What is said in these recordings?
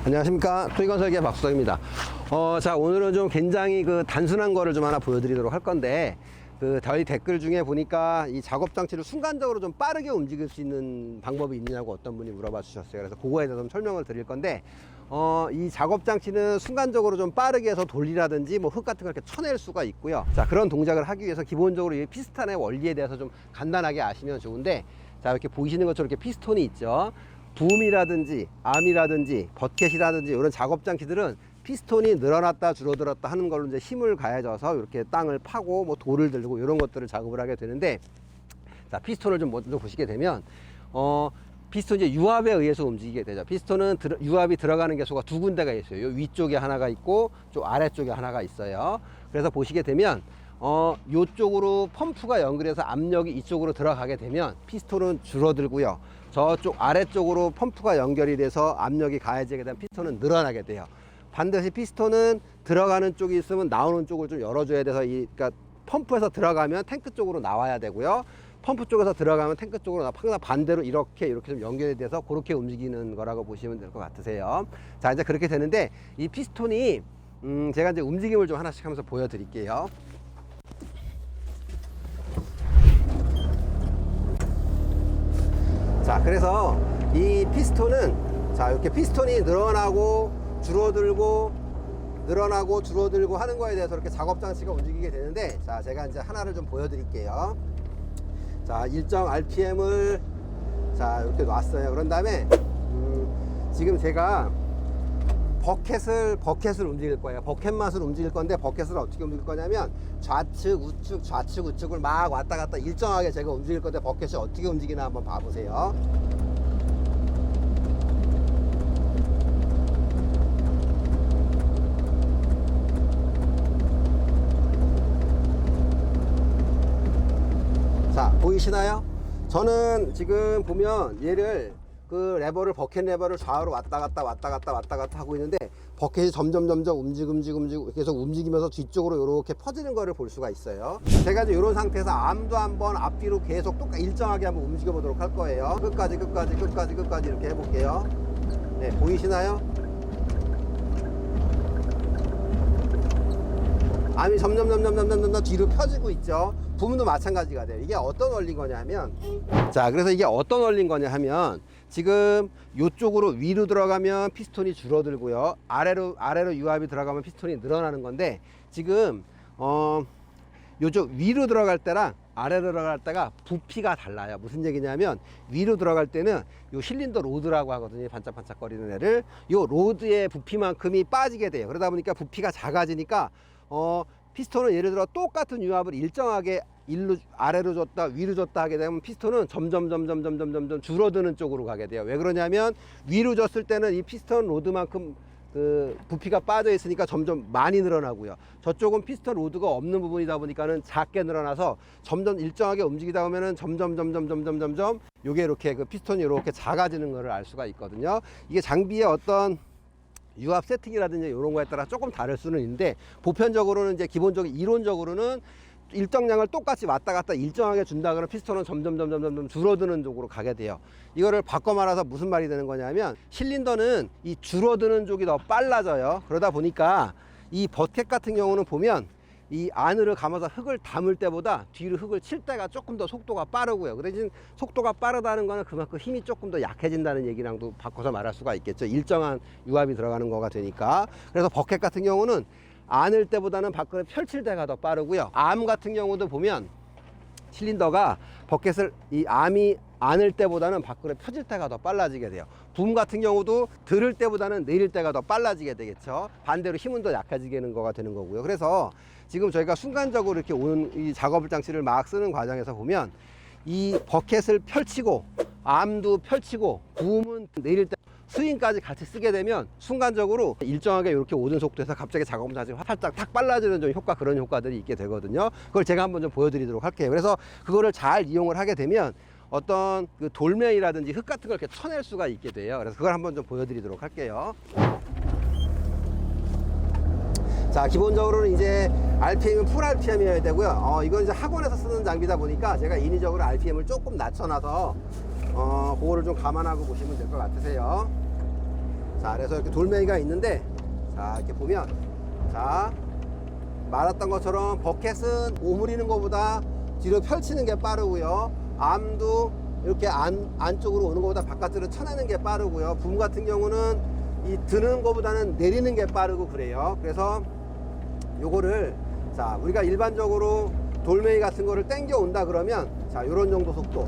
안녕하십니까. 토지건설계 박수덕입니다. 자, 오늘은 좀 굉장히 단순한 거를 좀 하나 보여드리도록 할 건데, 저희 댓글 중에 보니까 이 작업 장치를 순간적으로 좀 빠르게 움직일 수 있는 방법이 있느냐고 어떤 분이 물어봐 주셨어요. 그래서 그거에 대해서 좀 설명을 드릴 건데, 이 작업 장치는 순간적으로 좀 빠르게 해서 돌리라든지 뭐 흙 같은 걸 이렇게 쳐낼 수가 있고요. 자, 그런 동작을 하기 위해서 기본적으로 이 피스톤의 원리에 대해서 좀 간단하게 아시면 좋은데, 자, 이렇게 보이시는 것처럼 이렇게 피스톤이 있죠. 붐이라든지 암이라든지 버켓이라든지 이런 작업 장치들은 피스톤이 늘어났다 줄어들었다 하는 걸로 이제 힘을 가해져서 이렇게 땅을 파고 뭐 돌을 들고 이런 것들을 작업을 하게 되는데, 자, 피스톤을 좀 먼저 보시게 되면 피스톤이 이제 유압에 의해서 움직이게 되죠. 피스톤은 유압이 들어가는 개수가 두 군데가 있어요. 요 위쪽에 하나가 있고 좀 아래쪽에 하나가 있어요. 그래서 보시게 되면 요쪽으로 펌프가 연결해서 압력이 이쪽으로 들어가게 되면 피스톤은 줄어들고요. 저쪽 아래쪽으로 펌프가 연결이 돼서 압력이 가해지게 되면 피스톤은 늘어나게 돼요. 반드시 피스톤은 들어가는 쪽이 있으면 나오는 쪽을 좀 열어줘야 돼서 그러니까 펌프에서 들어가면 탱크 쪽으로 나와야 되고요. 펌프 쪽에서 들어가면 탱크 쪽으로 항상 반대로 이렇게 좀 연결이 돼서 그렇게 움직이는 거라고 보시면 될 것 같으세요. 자, 이제 그렇게 되는데 이 피스톤이 제가 이제 움직임을 좀 하나씩 하면서 보여드릴게요. 자, 그래서 이 피스톤은, 자, 이렇게 피스톤이 늘어나고 줄어들고 늘어나고 줄어들고 하는 거에 대해서 이렇게 작업 장치가 움직이게 되는데, 자, 제가 이제 하나를 좀 보여드릴게요. 자, 일정 RPM을 자 이렇게 놨어요. 그런 다음에 지금 제가 버켓을 움직일 거예요. 버켓 맛을 움직일 건데, 버켓을 어떻게 움직일 거냐면 좌측 우측을 막 왔다 갔다 일정하게 제가 움직일 건데, 버켓이 어떻게 움직이나 한번 봐보세요. 자, 보이시나요? 저는 지금 보면 얘를 레버를 버켓 레버를 좌우로 왔다 갔다 하고 있는데, 버켓이 점점 움직이고 계속 움직이면서 뒤쪽으로 이렇게 퍼지는 거를 볼 수가 있어요. 제가 이제 이런 상태에서 암도 한번 앞뒤로 계속 똑같이 일정하게 한번 움직여 보도록 할 거예요. 끝까지 이렇게 해볼게요. 네, 보이시나요? 암이 점점 뒤로 펴지고 있죠. 부분도 마찬가지가 돼요. 이게 어떤 원리인 거냐 하면, 자, 그래서 이게 어떤 원리인 거냐 하면, 지금 요쪽으로 위로 들어가면 피스톤이 줄어들고요, 아래로 유압이 들어가면 피스톤이 늘어나는 건데, 지금 요쪽 위로 들어갈 때랑 아래로 들어갈 때가 부피가 달라요. 무슨 얘기냐면, 위로 들어갈 때는 요 실린더 로드라고 하거든요. 반짝반짝거리는 애를. 요 로드의 부피만큼이 빠지게 돼요. 그러다 보니까 부피가 작아지니까 피스톤은 예를 들어 똑같은 유압을 일정하게 아래로 줬다 위로 줬다 하게 되면 피스톤은 점점 줄어드는 쪽으로 가게 돼요. 왜 그러냐면, 위로 줬을 때는 이 피스톤 로드만큼 부피가 빠져 있으니까 점점 많이 늘어나고요. 저쪽은 피스톤 로드가 없는 부분이다 보니까는 작게 늘어나서 점점 일정하게 움직이다 보면은 점점 요게 이렇게 피스톤이 이렇게 작아지는 것을 알 수가 있거든요. 이게 장비의 어떤 유압 세팅이라든지 이런 거에 따라 조금 다를 수는 있는데, 보편적으로는 이제 기본적인 이론적으로는 일정량을 똑같이 왔다 갔다 일정하게 준다 그러면 피스톤은 점점 줄어드는 쪽으로 가게 돼요. 이거를 바꿔 말해서 무슨 말이 되는 거냐면, 실린더는 이 줄어드는 쪽이 더 빨라져요. 그러다 보니까 이 버켓 같은 경우는 보면 이 안으로 감아서 흙을 담을 때보다 뒤로 흙을 칠 때가 조금 더 속도가 빠르고요. 그 대신 속도가 빠르다는 거는 그만큼 힘이 조금 더 약해진다는 얘기랑도 바꿔서 말할 수가 있겠죠. 일정한 유압이 들어가는 거가 되니까. 그래서 버켓 같은 경우는 안을 때보다는 밖으로 펼칠 때가 더 빠르고요. 암 같은 경우도 보면 실린더가 버켓을 이 암이 안을 때보다는 밖으로 펴질 때가 더 빨라지게 돼요. 붐 같은 경우도 들을 때보다는 내릴 때가 더 빨라지게 되겠죠. 반대로 힘은 더 약해지는 거가 되는 거고요. 그래서 지금 저희가 순간적으로 이렇게 오는 이 작업 장치를 막 쓰는 과정에서 보면, 이 버켓을 펼치고 암도 펼치고 붐은 내릴 때 스윙까지 같이 쓰게 되면 순간적으로 일정하게 이렇게 오는 속도에서 갑자기 작업 장치가 살짝 탁 빨라지는 좀 효과, 그런 효과들이 있게 되거든요. 그걸 제가 한번 좀 보여드리도록 할게요. 그래서 그거를 잘 이용을 하게 되면 어떤 돌멩이라든지 흙 같은 걸 이렇게 쳐낼 수가 있게 돼요. 그래서 그걸 한번 좀 보여드리도록 할게요. 자, 기본적으로는 이제 RPM은 풀 RPM이어야 되고요. 이건 이제 학원에서 쓰는 장비다 보니까 제가 인위적으로 RPM을 조금 낮춰놔서 그거를 좀 감안하고 보시면 될 것 같으세요. 자, 그래서 이렇게 돌멩이가 있는데, 자, 이렇게 보면, 자, 말했던 것처럼 버켓은 오므리는 것보다 뒤로 펼치는 게 빠르고요. 암도 이렇게 안쪽으로 오는 것보다 바깥으로 쳐내는 게 빠르고요. 붐 같은 경우는 이 드는 것보다는 내리는 게 빠르고 그래요. 그래서 요거를, 자, 우리가 일반적으로 돌멩이 같은 거를 당겨 온다 그러면, 자, 요런 정도 속도,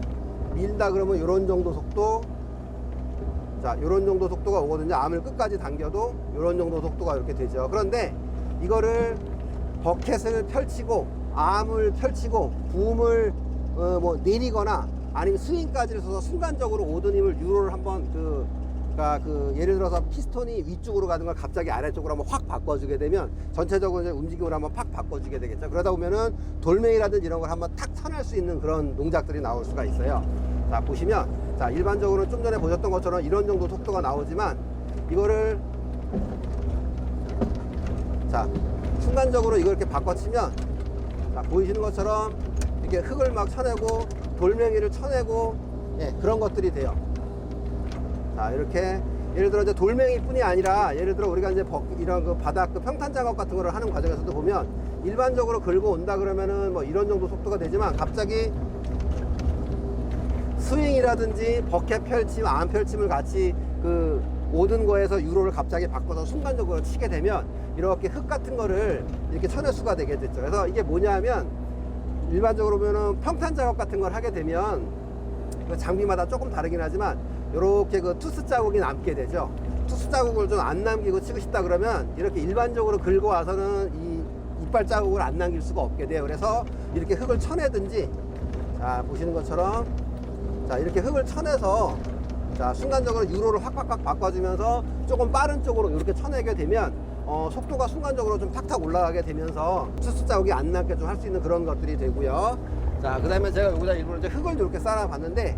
밀다 그러면 요런 정도 속도, 자, 요런 정도 속도가 오거든요. 암을 끝까지 당겨도 요런 정도 속도가 이렇게 되죠. 그런데 이거를 버켓을 펼치고 암을 펼치고 붐을 뭐 내리거나 아니면 스윙까지를 써서 순간적으로 오던 힘을 유로를 한번 예를 들어서 피스톤이 위쪽으로 가는 걸 갑자기 아래쪽으로 한번 확 바꿔주게 되면 전체적으로 이제 움직임을 한번 팍 바꿔주게 되겠죠. 그러다 보면은 돌멩이라든지 이런 걸 한번 탁 쳐낼 수 있는 그런 동작들이 나올 수가 있어요. 자, 보시면, 자, 일반적으로 좀 전에 보셨던 것처럼 이런 정도 속도가 나오지만 이거를, 자, 순간적으로 이걸 이렇게 바꿔치면, 자, 보이시는 것처럼 이렇게 흙을 막 쳐내고 돌멩이를 쳐내고, 예, 그런 것들이 돼요. 자, 이렇게 예를 들어 이제 돌멩이 뿐이 아니라 예를 들어 우리가 이제 이런 그 바닥 그 평탄 작업 같은 거를 하는 과정에서도 보면 일반적으로 긁어 온다 그러면은 뭐 이런 정도 속도가 되지만 갑자기 스윙이라든지 버켓 펼침, 암 펼침을 같이 그 모든 거에서 유로를 갑자기 바꿔서 순간적으로 치게 되면 이렇게 흙 같은 거를 이렇게 쳐낼 수가 되게 됐죠. 그래서 이게 뭐냐면 일반적으로 보면은 평탄 작업 같은 걸 하게 되면 장비마다 조금 다르긴 하지만 이렇게 그 투스 자국이 남게 되죠. 투스 자국을 좀 안 남기고 치고 싶다 그러면 이렇게 일반적으로 긁어 와서는 이 이빨 자국을 안 남길 수가 없게 돼요. 그래서 이렇게 흙을 쳐내든지, 자, 보시는 것처럼, 자, 이렇게 흙을 쳐내서, 자, 순간적으로 유로를 확 바꿔주면서 조금 빠른 쪽으로 이렇게 쳐내게 되면 속도가 순간적으로 좀 탁탁 올라가게 되면서 투스 자국이 안 남게 좀 할 수 있는 그런 것들이 되고요. 자, 그 다음에 제가 여기다 일부러 이제 흙을 이렇게 쌓아 봤는데,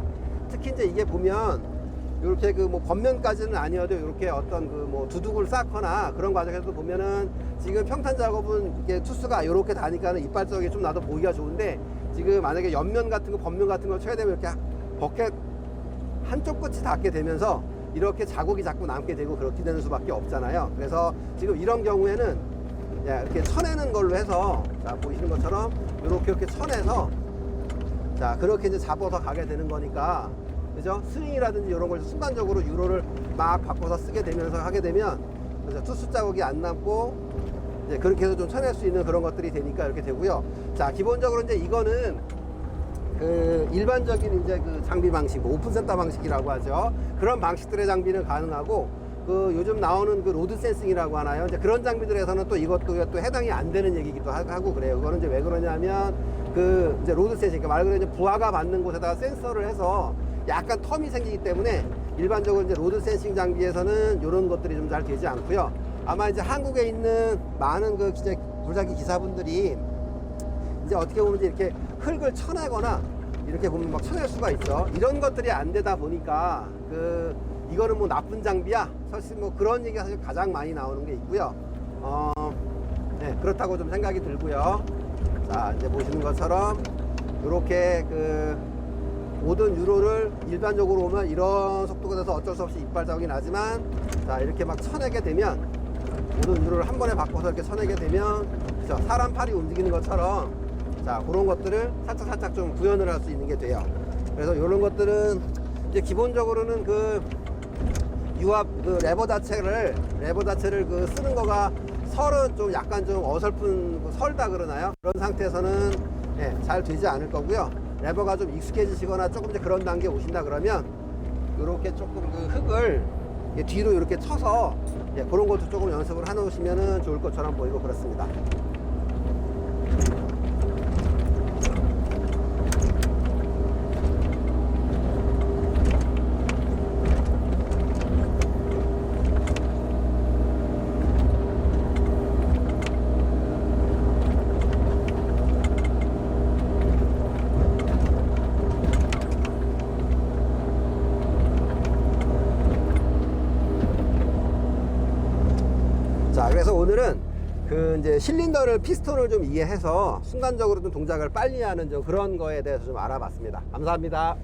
특히 이제 이게 보면 이렇게 그 뭐 겉면까지는 아니어도 이렇게 어떤 그 뭐 두둑을 쌓거나 그런 과정에서 보면은 지금 평탄 작업은 이렇게 투스가 이렇게 다니까는 이빨 쪽이 좀 나도 보기가 좋은데, 지금 만약에 옆면 같은 거, 겉면 같은 걸 쳐야 되면 이렇게 버켓 한쪽 끝이 닿게 되면서 이렇게 자국이 자꾸 남게 되고 그렇게 되는 수밖에 없잖아요. 그래서 지금 이런 경우에는 이렇게 쳐내는 걸로 해서, 자, 보이시는 것처럼 이렇게 쳐내서, 자, 그렇게 이제 잡아서 가게 되는 거니까, 그죠? 스윙이라든지 이런 걸 순간적으로 유로를 막 바꿔서 쓰게 되면서 하게 되면, 그죠? 투수 자국이 안 남고, 이제 그렇게 해서 좀 쳐낼 수 있는 그런 것들이 되니까 이렇게 되고요. 자, 기본적으로 이제 이거는 그 일반적인 이제 그 장비 방식, 오픈센터 방식이라고 하죠. 그런 방식들의 장비는 가능하고, 그 요즘 나오는 그 로드 센싱이라고 하나요? 이제 그런 장비들에서는 또 이것도 또 해당이 안 되는 얘기기도 하고 그래요. 그거는 이제 왜 그러냐면 그 이제 로드 센싱, 그러니까 말 그대로 이제 부하가 받는 곳에다가 센서를 해서 약간 텀이 생기기 때문에 일반적으로 이제 로드 센싱 장비에서는 이런 것들이 좀 잘 되지 않고요. 아마 이제 한국에 있는 많은 그 도자기 기사분들이 이제 어떻게 보면 이제 이렇게 흙을 쳐내거나 이렇게 보면 막 쳐낼 수가 있죠. 이런 것들이 안 되다 보니까 이거는 뭐 나쁜 장비야, 사실 뭐 그런 얘기가 사실 가장 많이 나오는 게 있고요. 네, 그렇다고 좀 생각이 들고요. 자, 이제 보시는 것처럼 이렇게 그 모든 유로를 일반적으로 오면 이런 속도가 돼서 어쩔 수 없이 이빨 자국이 나지만, 자, 이렇게 막 쳐내게 되면 모든 유로를 한 번에 바꿔서 이렇게 쳐내게 되면, 그죠? 사람 팔이 움직이는 것처럼, 자, 그런 것들을 살짝 좀 구현을 할 수 있는 게 돼요. 그래서 이런 것들은 이제 기본적으로는 그 유압 그 레버 자체를 그 쓰는 거가 설은 좀 약간 좀 어설픈 설다 그러나요? 그런 상태에서는 잘 되지 않을 거고요. 레버가 좀 익숙해지시거나 조금 이제 그런 단계에 오신다 그러면 이렇게 조금 그 흙을 뒤로 이렇게 쳐서 그런 것도 조금 연습을 해 놓으시면 좋을 것처럼 보이고 그렇습니다. 자, 그래서 오늘은 그 이제 실린더를 피스톤을 좀 이해해서 순간적으로 좀 동작을 빨리 하는 좀 그런 거에 대해서 좀 알아봤습니다. 감사합니다.